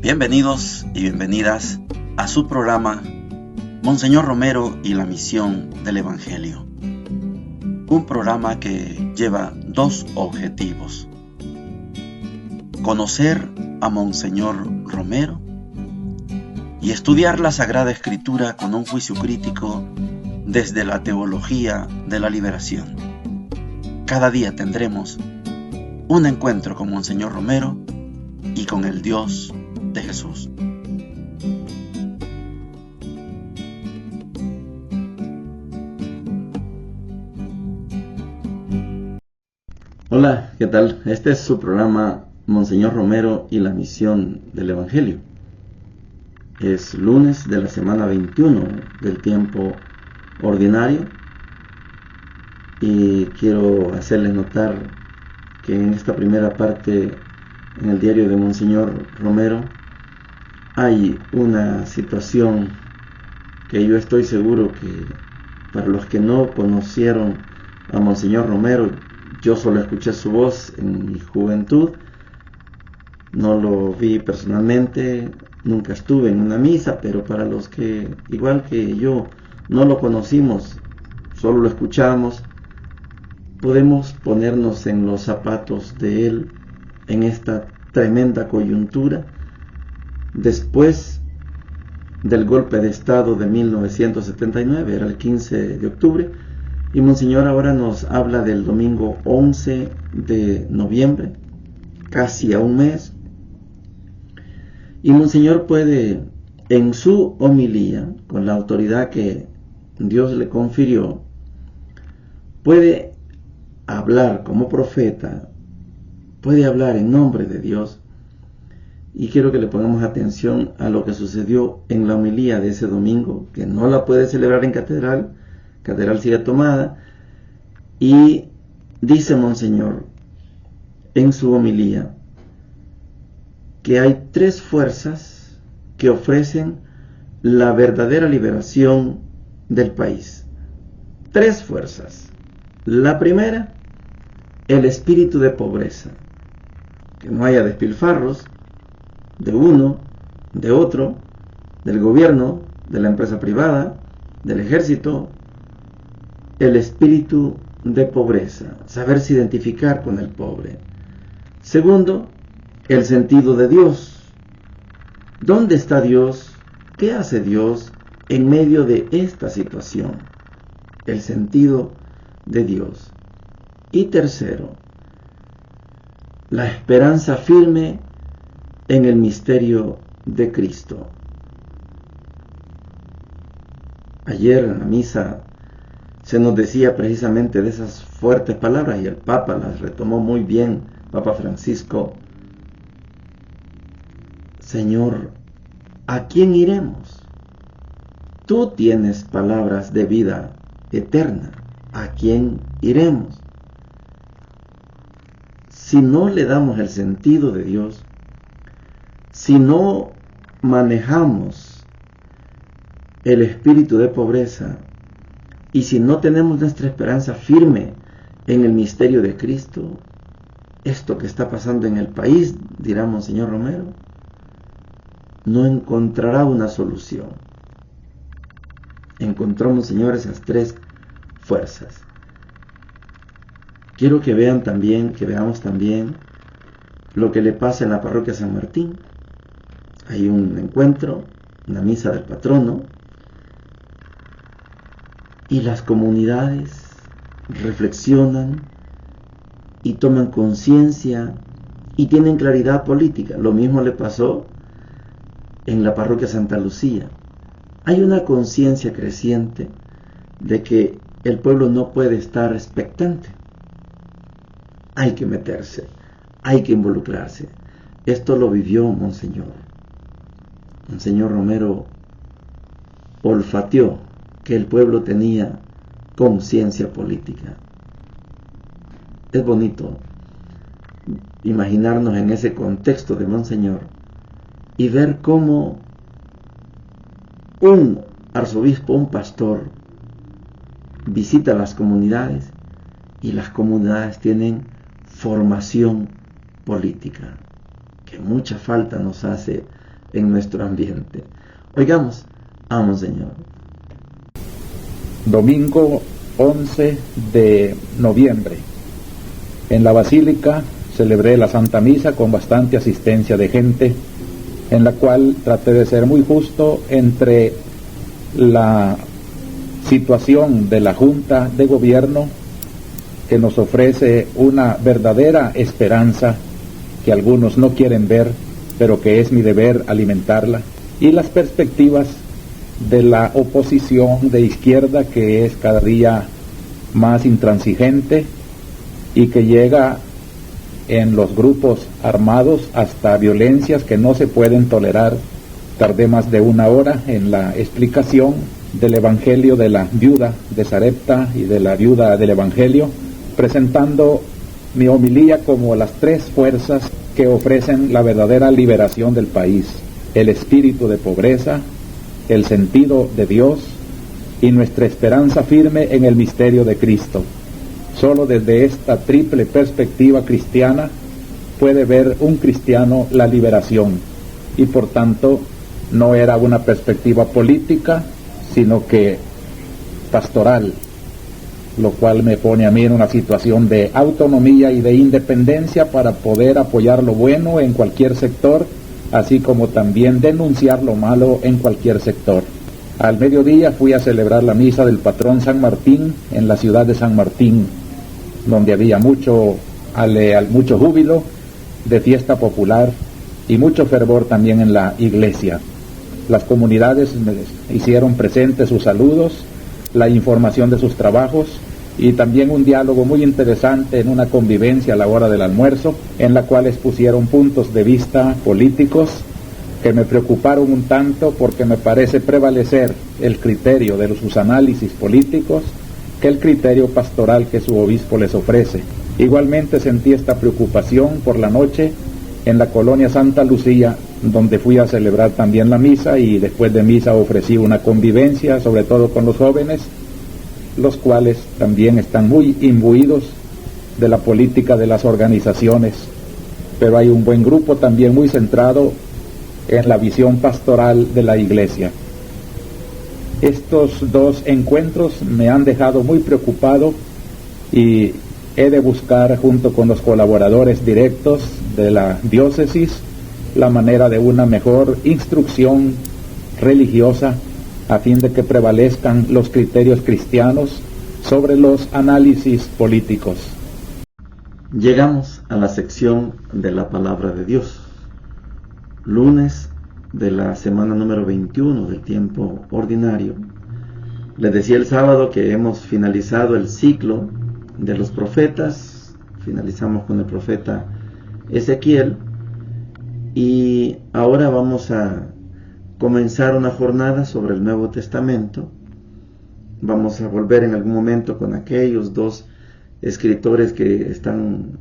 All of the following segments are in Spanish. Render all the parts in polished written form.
Bienvenidos y bienvenidas a su programa Monseñor Romero y la misión del Evangelio. Un programa que lleva dos objetivos: conocer a Monseñor Romero y estudiar la Sagrada Escritura con un juicio crítico desde la teología de la liberación. Cada día tendremos un encuentro con Monseñor Romero y con el Dios de Jesús. Hola, ¿qué tal? Este es su programa Monseñor Romero y la misión del Evangelio. Es lunes de la semana 21 del tiempo ordinario y quiero hacerles notar que en esta primera parte, en el diario de Monseñor Romero, hay una situación que yo estoy seguro que para los que no conocieron a Monseñor Romero, yo solo escuché su voz en mi juventud, no lo vi personalmente, nunca estuve en una misa, pero para los que, igual que yo, no lo conocimos, solo lo escuchamos, podemos ponernos en los zapatos de él en esta tremenda coyuntura después del golpe de Estado de 1979, era el 15 de octubre, y Monseñor ahora nos habla del domingo 11 de noviembre, casi a un mes, y Monseñor puede, en su homilía, con la autoridad que Dios le confirió, puede hablar como profeta, puede hablar en nombre de Dios. Y quiero que le pongamos atención a lo que sucedió en la homilía de ese domingo, que no la puede celebrar en catedral sigue tomada, y dice Monseñor en su homilía que hay tres fuerzas que ofrecen la verdadera liberación del país. Tres fuerzas. La primera, el espíritu de pobreza, que no haya despilfarros de uno, de otro, del gobierno, de la empresa privada, del ejército. El espíritu de pobreza, saberse identificar con el pobre. Segundo, el sentido de Dios. ¿Dónde está Dios? ¿Qué hace Dios en medio de esta situación? El sentido de Dios. Y tercero, la esperanza firme en el misterio de Cristo. Ayer en la misa se nos decía precisamente de esas fuertes palabras y el Papa las retomó muy bien, Papa Francisco. Señor, ¿a quién iremos? Tú tienes palabras de vida eterna. ¿A quién iremos? Si no le damos el sentido de Dios, si no manejamos el espíritu de pobreza y si no tenemos nuestra esperanza firme en el misterio de Cristo, esto que está pasando en el país, dirá Monseñor Romero, no encontrará una solución. Encontramos, Señor, esas tres fuerzas. Quiero que veamos también lo que le pasa en la parroquia San Martín. Hay un encuentro, una misa del patrono, y las comunidades reflexionan y toman conciencia y tienen claridad política. Lo mismo le pasó en la parroquia Santa Lucía. Hay una conciencia creciente de que el pueblo no puede estar expectante. Hay que meterse, hay que involucrarse. Esto lo vivió Monseñor. Monseñor Romero olfateó que el pueblo tenía conciencia política. Es bonito imaginarnos en ese contexto de Monseñor y ver cómo un arzobispo, un pastor, visita las comunidades y las comunidades tienen formación política, que mucha falta nos hace en nuestro ambiente. Oigamos a Monseñor. Domingo 11 de noviembre. En la Basílica celebré la Santa Misa con bastante asistencia de gente, en la cual traté de ser muy justo entre la situación de la Junta de Gobierno, que nos ofrece una verdadera esperanza que algunos no quieren ver, pero que es mi deber alimentarla, y las perspectivas de la oposición de izquierda, que es cada día más intransigente y que llega en los grupos armados hasta violencias que no se pueden tolerar. Tardé más de una hora en la explicación del Evangelio de la viuda de Sarepta y de la viuda del Evangelio, presentando mi homilía como las tres fuerzas que ofrecen la verdadera liberación del país: el espíritu de pobreza, el sentido de Dios y nuestra esperanza firme en el misterio de Cristo. Solo desde esta triple perspectiva cristiana puede ver un cristiano la liberación, y por tanto no era una perspectiva política, sino que pastoral, lo cual me pone a mí en una situación de autonomía y de independencia para poder apoyar lo bueno en cualquier sector, así como también denunciar lo malo en cualquier sector. Al mediodía fui a celebrar la misa del patrón San Martín en la ciudad de San Martín, donde había mucho júbilo de fiesta popular y mucho fervor también en la iglesia. Las comunidades me hicieron presentes sus saludos, la información de sus trabajos y también un diálogo muy interesante en una convivencia a la hora del almuerzo, en la cual expusieron puntos de vista políticos que me preocuparon un tanto, porque me parece prevalecer el criterio de sus análisis políticos que el criterio pastoral que su obispo les ofrece. Igualmente sentí esta preocupación por la noche en la colonia Santa Lucía, donde fui a celebrar también la misa, y después de misa ofrecí una convivencia, sobre todo con los jóvenes, los cuales también están muy imbuidos de la política de las organizaciones, pero hay un buen grupo también muy centrado en la visión pastoral de la Iglesia. Estos dos encuentros me han dejado muy preocupado y he de buscar, junto con los colaboradores directos de la diócesis, la manera de una mejor instrucción religiosa, a fin de que prevalezcan los criterios cristianos sobre los análisis políticos. Llegamos a la sección de la Palabra de Dios. Lunes de la semana número 21 del tiempo ordinario. Les decía el sábado que hemos finalizado el ciclo de los profetas. Finalizamos con el profeta Ezequiel y ahora vamos a comenzar una jornada sobre el Nuevo Testamento. Vamos a volver en algún momento con aquellos dos escritores que están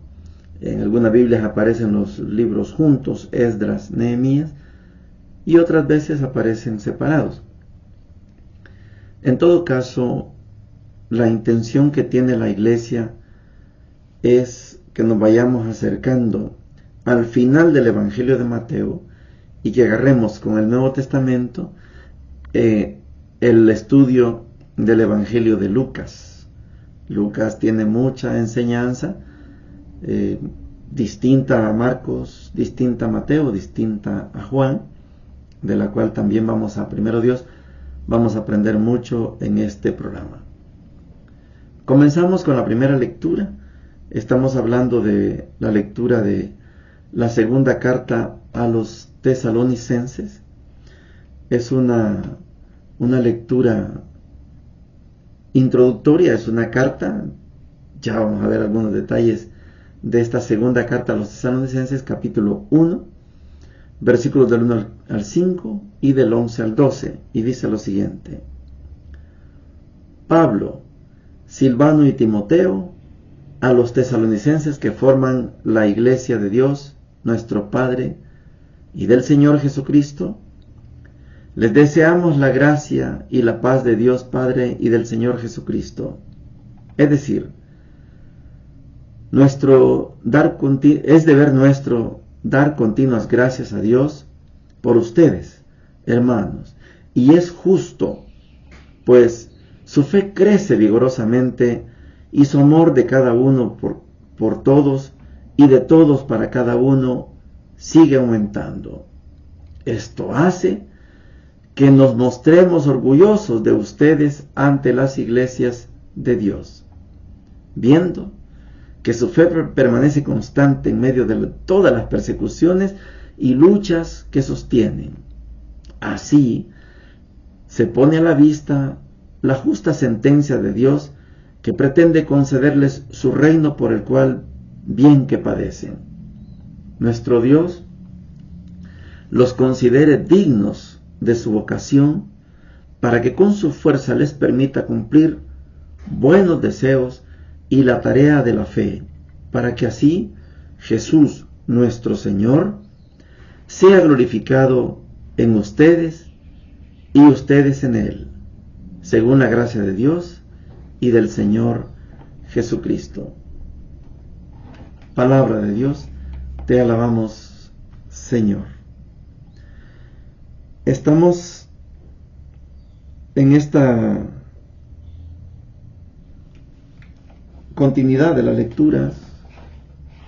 en algunas Biblias, aparecen los libros juntos, Esdras, Nehemías, y otras veces aparecen separados. En todo caso, la intención que tiene la Iglesia es que nos vayamos acercando al final del Evangelio de Mateo y que agarremos con el Nuevo Testamento el estudio del Evangelio de Lucas. Lucas tiene mucha enseñanza, distinta a Marcos, distinta a Mateo, distinta a Juan, de la cual también primero Dios, vamos a aprender mucho en este programa. Comenzamos con la primera lectura. Estamos hablando de la lectura de la segunda carta a los tesalonicenses. Es una lectura introductoria, es una carta. Ya vamos a ver algunos detalles de esta segunda carta a los tesalonicenses, capítulo 1, versículos del 1 al 5 y del 11 al 12, y dice lo siguiente: Pablo, Silvano y Timoteo, a los tesalonicenses que forman la iglesia de Dios, nuestro Padre, y del Señor Jesucristo, les deseamos la gracia y la paz de Dios Padre y del Señor Jesucristo. Es decir, es deber nuestro dar continuas gracias a Dios por ustedes, hermanos, y es justo, pues su fe crece vigorosamente y su amor de cada uno por todos y de todos para cada uno sigue aumentando. Esto hace que nos mostremos orgullosos de ustedes ante las iglesias de Dios, viendo que su fe permanece constante en medio de todas las persecuciones y luchas que sostienen. Así se pone a la vista la justa sentencia de Dios que pretende concederles su reino por el cual bien que padecen. Nuestro Dios los considere dignos de su vocación para que con su fuerza les permita cumplir buenos deseos y la tarea de la fe, para que así Jesús nuestro Señor sea glorificado en ustedes y ustedes en Él, según la gracia de Dios y del Señor Jesucristo. Palabra de Dios, te alabamos, Señor. Estamos en esta continuidad de la lectura,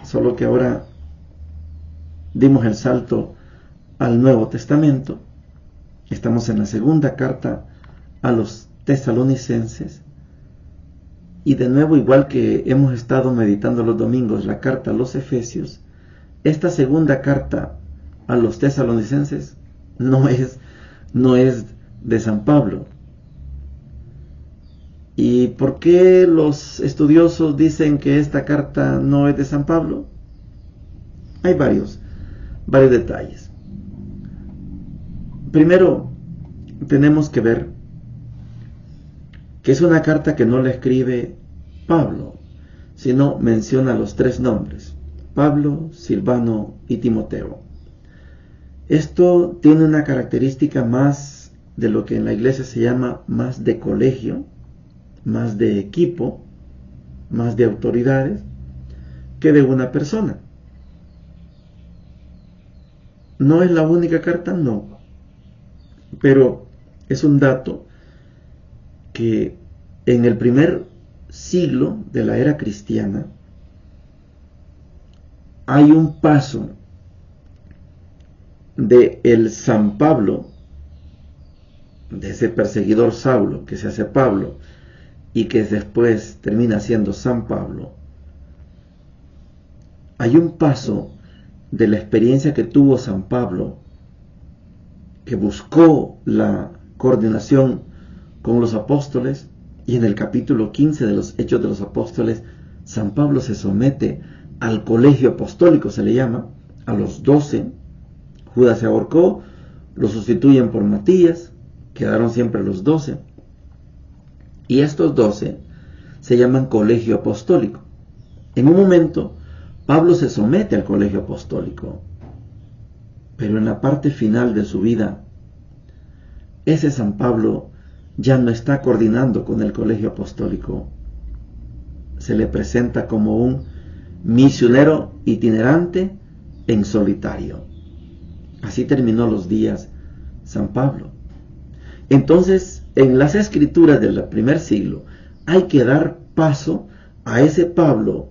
solo que ahora dimos el salto al Nuevo Testamento. Estamos en la segunda carta a los tesalonicenses, y de nuevo, igual que hemos estado meditando los domingos la carta a los Efesios, esta segunda carta a los tesalonicenses no es de San Pablo. ¿Y por qué los estudiosos dicen que esta carta no es de San Pablo? Hay varios detalles. Primero, tenemos que ver que es una carta que no la escribe Pablo, sino menciona los tres nombres: Pablo, Silvano y Timoteo. Esto tiene una característica más de lo que en la iglesia se llama más de colegio, más de equipo, más de autoridades, que de una persona. ¿No es la única carta? No. Pero es un dato que en el primer siglo de la era cristiana hay un paso de el San Pablo, de ese perseguidor Saulo que se hace Pablo y que después termina siendo San Pablo. Hay un paso de la experiencia que tuvo San Pablo, que buscó la coordinación con los apóstoles, y en el capítulo 15 de los Hechos de los Apóstoles, San Pablo se somete al colegio apostólico, se le llama, a los 12. Judas se ahorcó, lo sustituyen por Matías, quedaron siempre los 12. Y estos 12 se llaman colegio apostólico. En un momento, Pablo se somete al colegio apostólico, pero en la parte final de su vida, ese San Pablo ya no está coordinando con el colegio apostólico. Se le presenta como un misionero itinerante en solitario. Así terminó los días San Pablo. Entonces, en las escrituras del primer siglo, hay que dar paso a ese Pablo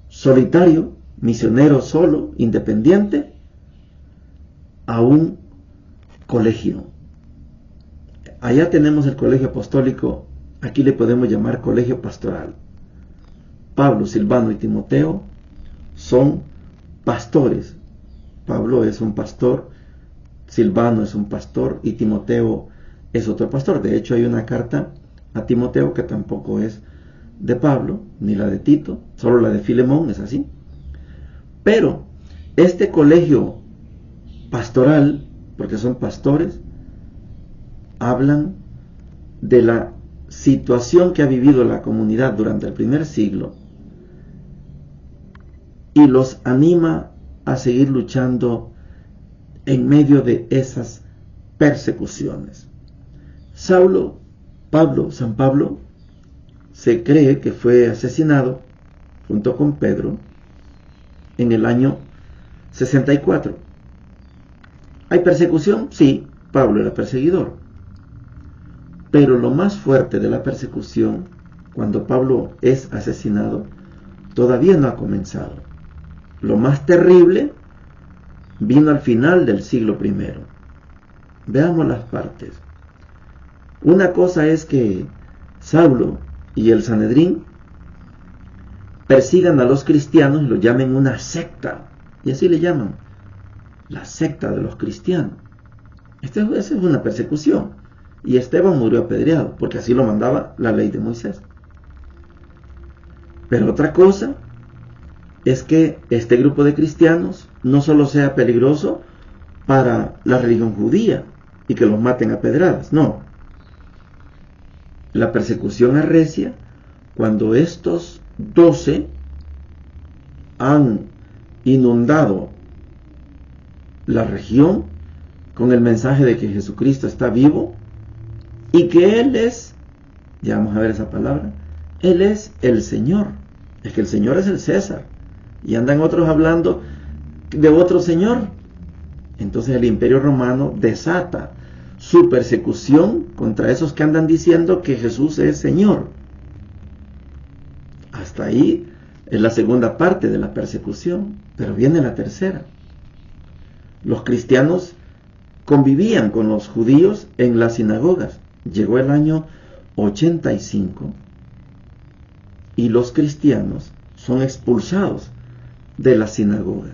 solitario, misionero solo, independiente, a un colegio. Allá tenemos el colegio apostólico, aquí le podemos llamar colegio pastoral. Pablo, Silvano y Timoteo son pastores. Pablo es un pastor, Silvano es un pastor y Timoteo es otro pastor. De hecho, hay una carta a Timoteo que tampoco es de Pablo, ni la de Tito, solo la de Filemón es así. Pero este colegio pastoral, porque son pastores, hablan de la situación que ha vivido la comunidad durante el primer siglo y los anima a seguir luchando en medio de esas persecuciones. San Pablo, se cree que fue asesinado junto con Pedro en el año 64. ¿Hay persecución? Sí, Pablo era perseguidor. Pero lo más fuerte de la persecución, cuando Pablo es asesinado, todavía no ha comenzado. Lo más terrible vino al final del siglo I. Veamos las partes. Una cosa es que Saulo y el Sanedrín persigan a los cristianos y lo llamen una secta, y así le llaman, la secta de los cristianos. Esa es una persecución, y Esteban murió apedreado, porque así lo mandaba la ley de Moisés. Pero otra cosa es que este grupo de cristianos no solo sea peligroso para la religión judía y que los maten a pedradas, no. La persecución arrecia cuando estos 12 han inundado la región con el mensaje de que Jesucristo está vivo y que Él es, ya vamos a ver esa palabra, Él es el Señor. Es que el Señor es el César y andan otros hablando de otro Señor. Entonces el Imperio Romano desata su persecución contra esos que andan diciendo que Jesús es Señor. Hasta ahí es la segunda parte de la persecución, pero viene la tercera. Los cristianos convivían con los judíos en las sinagogas. Llegó el año 85 y los cristianos son expulsados de la sinagoga.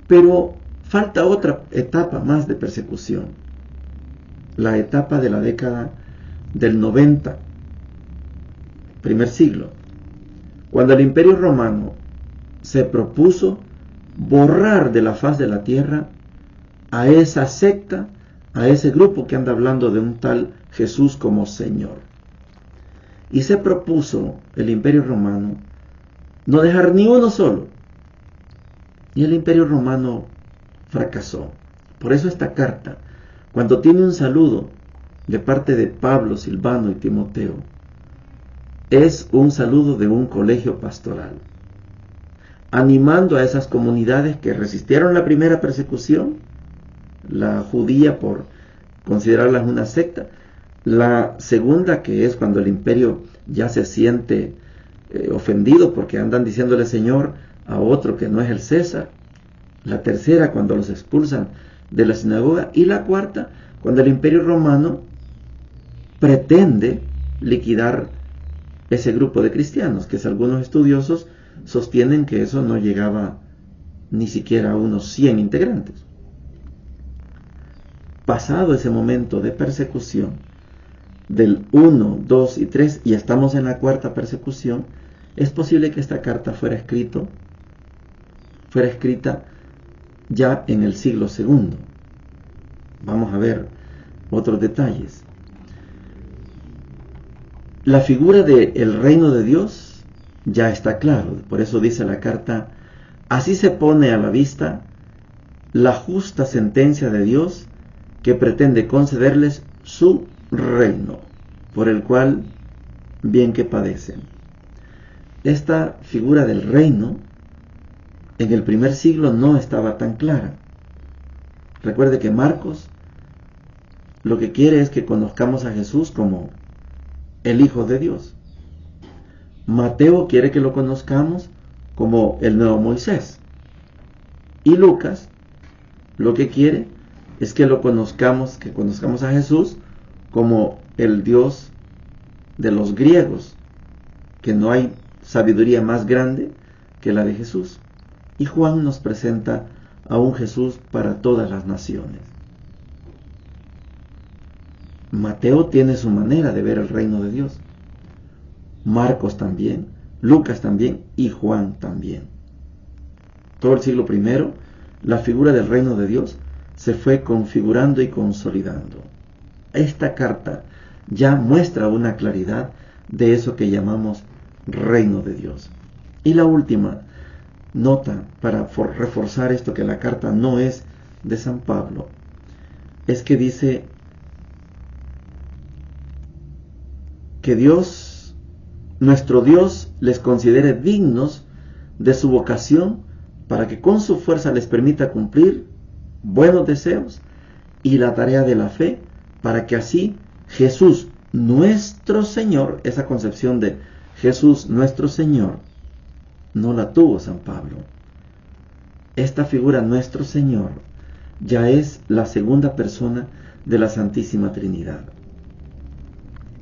Pero falta otra etapa más de persecución, la etapa de la década del 90, primer siglo, cuando el Imperio Romano se propuso borrar de la faz de la tierra a esa secta, a ese grupo que anda hablando de un tal Jesús como Señor. Y se propuso el Imperio Romano no dejar ni uno solo. Y el Imperio Romano fracasó. Por eso esta carta, cuando tiene un saludo de parte de Pablo, Silvano y Timoteo, es un saludo de un colegio pastoral, animando a esas comunidades que resistieron la primera persecución, la judía por considerarlas una secta, la segunda, que es cuando el imperio ya se siente ofendido porque andan diciéndole Señor a otro que no es el César, la tercera cuando los expulsan de la sinagoga, y la cuarta cuando el Imperio Romano pretende liquidar ese grupo de cristianos, que algunos estudiosos sostienen que eso no llegaba ni siquiera a unos 100 integrantes. Pasado ese momento de persecución del 1, 2 y 3, y estamos en la cuarta persecución, es posible que esta carta fuera escrita ya en el siglo II. Vamos a ver otros detalles. La figura del reino de Dios ya está claro, por eso dice la carta: así se pone a la vista la justa sentencia de Dios que pretende concederles su reino, por el cual bien que padecen. Esta figura del reino en el primer siglo no estaba tan clara. Recuerde que Marcos lo que quiere es que conozcamos a Jesús como el Hijo de Dios. Mateo quiere que lo conozcamos como el nuevo Moisés. Y Lucas lo que quiere es que conozcamos a Jesús como el Dios de los griegos, que no hay sabiduría más grande que la de Jesús. Y Juan nos presenta a un Jesús para todas las naciones. Mateo tiene su manera de ver el reino de Dios. Marcos también, Lucas también y Juan también. Todo el siglo I, la figura del reino de Dios se fue configurando y consolidando. Esta carta ya muestra una claridad de eso que llamamos reino de Dios. Y la última nota para reforzar esto, que la carta no es de San Pablo, es que dice que Dios, nuestro Dios, les considere dignos de su vocación para que con su fuerza les permita cumplir buenos deseos y la tarea de la fe, para que así Jesús nuestro Señor, esa concepción de Jesús nuestro Señor, no la tuvo San Pablo. Esta figura nuestro Señor ya es la segunda persona de la Santísima Trinidad.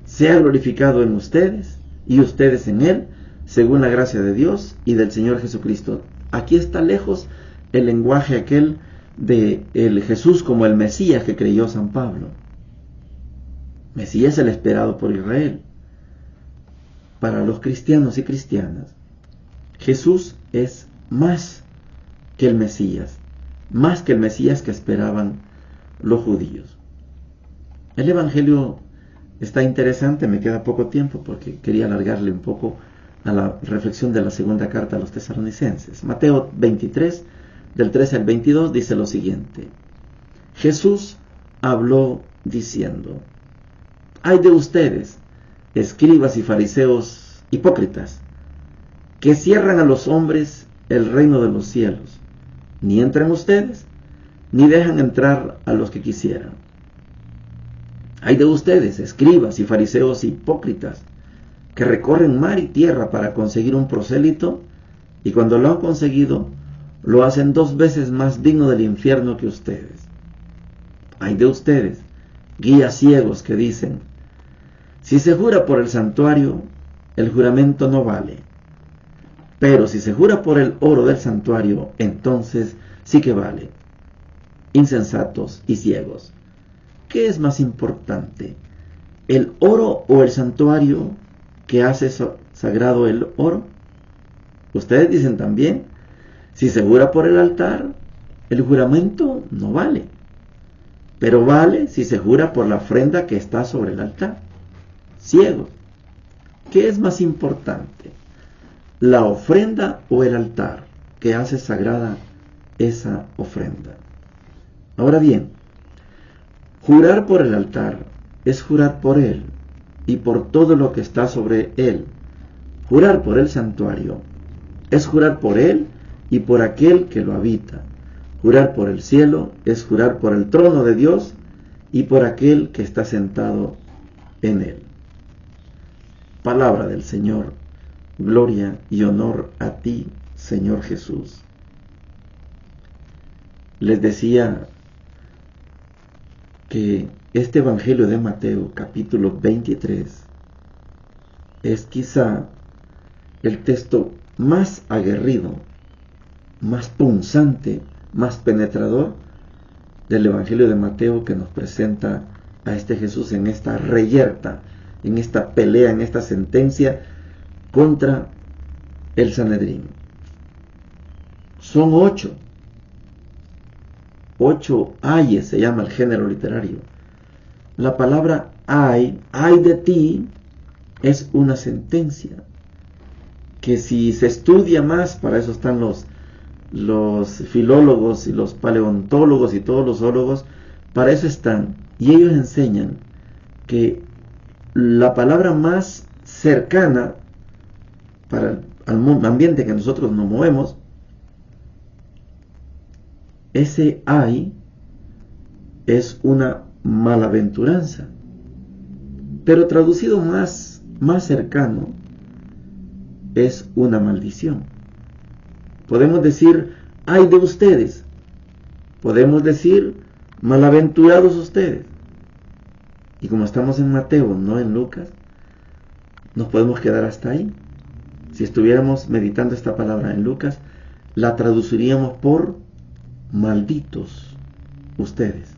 Sea glorificado en ustedes y ustedes en Él, según la gracia de Dios y del Señor Jesucristo. Aquí está lejos el lenguaje aquel de el Jesús como el Mesías que creyó San Pablo. Mesías el esperado por Israel. Para los cristianos y cristianas, Jesús es más que el Mesías que esperaban los judíos. El Evangelio está interesante, me queda poco tiempo porque quería alargarle un poco a la reflexión de la segunda carta a los tesalonicenses. Mateo 23, del 13 al 22, dice lo siguiente: Jesús habló diciendo: «Ay de ustedes, escribas y fariseos hipócritas, que cierran a los hombres el reino de los cielos. Ni entran ustedes, ni dejan entrar a los que quisieran. Ay de ustedes, escribas y fariseos hipócritas, que recorren mar y tierra para conseguir un prosélito, y cuando lo han conseguido, lo hacen 2 veces más digno del infierno que ustedes. Ay de ustedes, guías ciegos que dicen: si se jura por el santuario, el juramento no vale. Pero si se jura por el oro del santuario, entonces sí que vale. Insensatos y ciegos, ¿qué es más importante, el oro o el santuario que hace sagrado el oro? Ustedes dicen también: si se jura por el altar, el juramento no vale. Pero vale si se jura por la ofrenda que está sobre el altar. Ciegos, ¿qué es más importante, la ofrenda o el altar que hace sagrada esa ofrenda? Ahora bien, jurar por el altar es jurar por él y por todo lo que está sobre él. Jurar por el santuario es jurar por él y por aquel que lo habita. Jurar por el cielo es jurar por el trono de Dios y por aquel que está sentado en él. Palabra del Señor. Gloria y honor a ti, Señor Jesús. Les decía que este Evangelio de Mateo, capítulo 23, es quizá el texto más aguerrido, más punzante, más penetrador del Evangelio de Mateo, que nos presenta a este Jesús en esta reyerta, en esta pelea, en esta sentencia contra el Sanedrín. Son 8 ayes, se llama el género literario. La palabra ay de ti, es una sentencia que si se estudia más, para eso están los filólogos y los paleontólogos y todos los zoólogos, para eso están, y ellos enseñan que la palabra más cercana para al ambiente que nosotros nos movemos, ese ay es una malaventuranza, pero traducido más cercano es una maldición. Podemos decir ay de ustedes, podemos decir malaventurados ustedes, y como estamos en Mateo, no en Lucas, nos podemos quedar hasta ahí. Si estuviéramos meditando esta palabra en Lucas, la traduciríamos por malditos ustedes,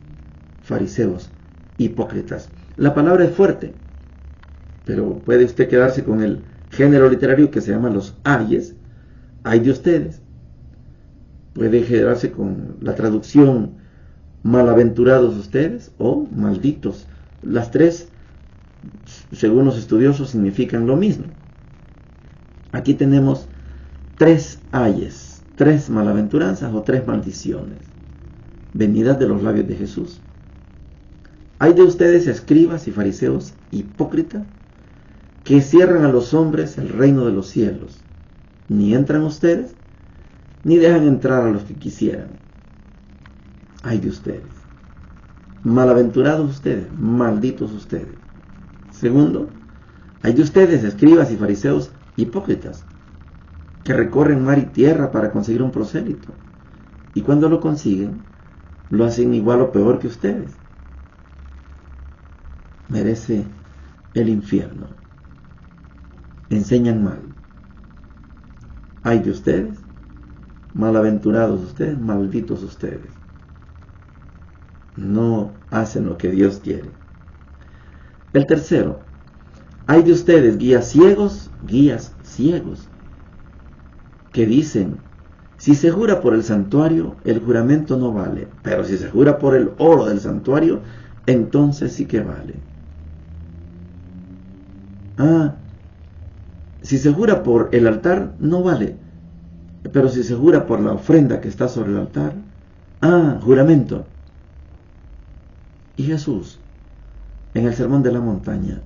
fariseos, hipócritas. La palabra es fuerte, pero puede usted quedarse con el género literario que se llama los ayes, ay de ustedes. Puede quedarse con la traducción malaventurados ustedes o malditos. Las tres, según los estudiosos, significan lo mismo. Aquí tenemos 3 ayes, 3 malaventuranzas o 3 maldiciones venidas de los labios de Jesús. Ay de ustedes, escribas y fariseos hipócritas, que cierran a los hombres el reino de los cielos. Ni entran ustedes, ni dejan entrar a los que quisieran. ay de ustedes. Malaventurados ustedes, malditos ustedes. Segundo, ay de ustedes, escribas y fariseos hipócritas, que recorren mar y tierra para conseguir un prosélito, y cuando lo consiguen, lo hacen igual o peor que ustedes. Merece el infierno. Enseñan mal. Ay de ustedes, malaventurados ustedes, malditos ustedes. No hacen lo que Dios quiere. El tercero, ay de ustedes, guías ciegos, que dicen, si se jura por el santuario, el juramento no vale, pero si se jura por el oro del santuario, entonces sí que vale. Si se jura por el altar, no vale, pero si se jura por la ofrenda que está sobre el altar, juramento. Y Jesús, en el Sermón de la Montaña,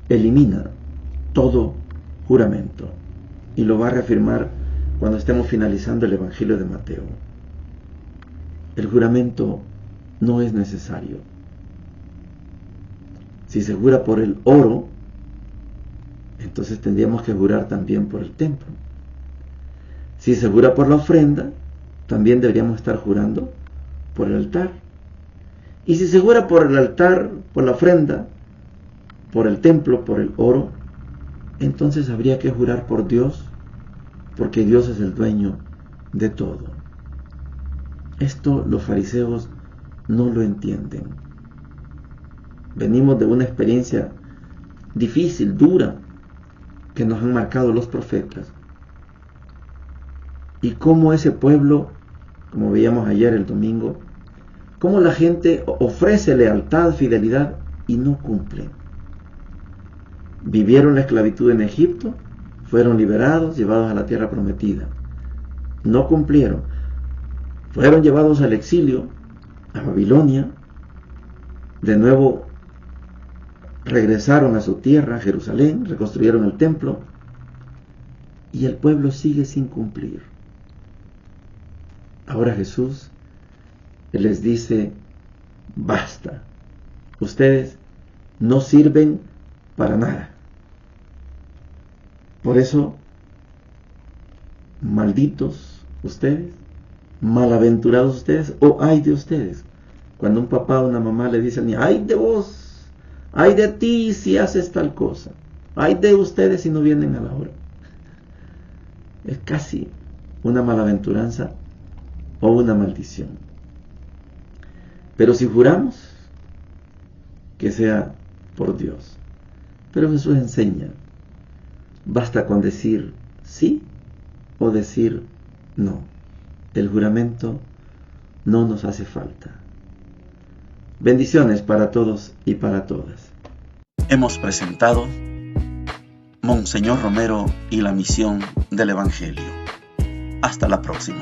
elimina todo juramento, y lo va a reafirmar cuando estemos finalizando el Evangelio de Mateo. El juramento no es necesario. Si se jura por el oro, entonces tendríamos que jurar también por el templo. Si se jura por la ofrenda, también deberíamos estar jurando por el altar. Y si se jura por el altar, por la ofrenda, por el templo, por el oro, entonces habría que jurar por Dios, porque Dios es el dueño de todo. Esto los fariseos no lo entienden. Venimos de una experiencia difícil, dura, que nos han marcado los profetas. Y cómo ese pueblo, como veíamos ayer el domingo, cómo la gente ofrece lealtad, fidelidad y no cumple. Vivieron la esclavitud en Egipto, fueron liberados, llevados a la tierra prometida. No cumplieron. Fueron llevados al exilio, a Babilonia. De nuevo regresaron a su tierra, a Jerusalén, reconstruyeron el templo. Y el pueblo sigue sin cumplir. Ahora Jesús les dice, basta. Ustedes no sirven para nada. Por eso, malditos ustedes, malaventurados ustedes, o ay de ustedes. Cuando un papá o una mamá le dicen, ay de vos, ay de ti si haces tal cosa, ay de ustedes si no vienen a la hora. Es casi una malaventuranza o una maldición. Pero si juramos, que sea por Dios. Pero Jesús enseña, basta con decir sí o decir no. El juramento no nos hace falta. Bendiciones para todos y para todas. Hemos presentado Monseñor Romero y la misión del Evangelio. Hasta la próxima.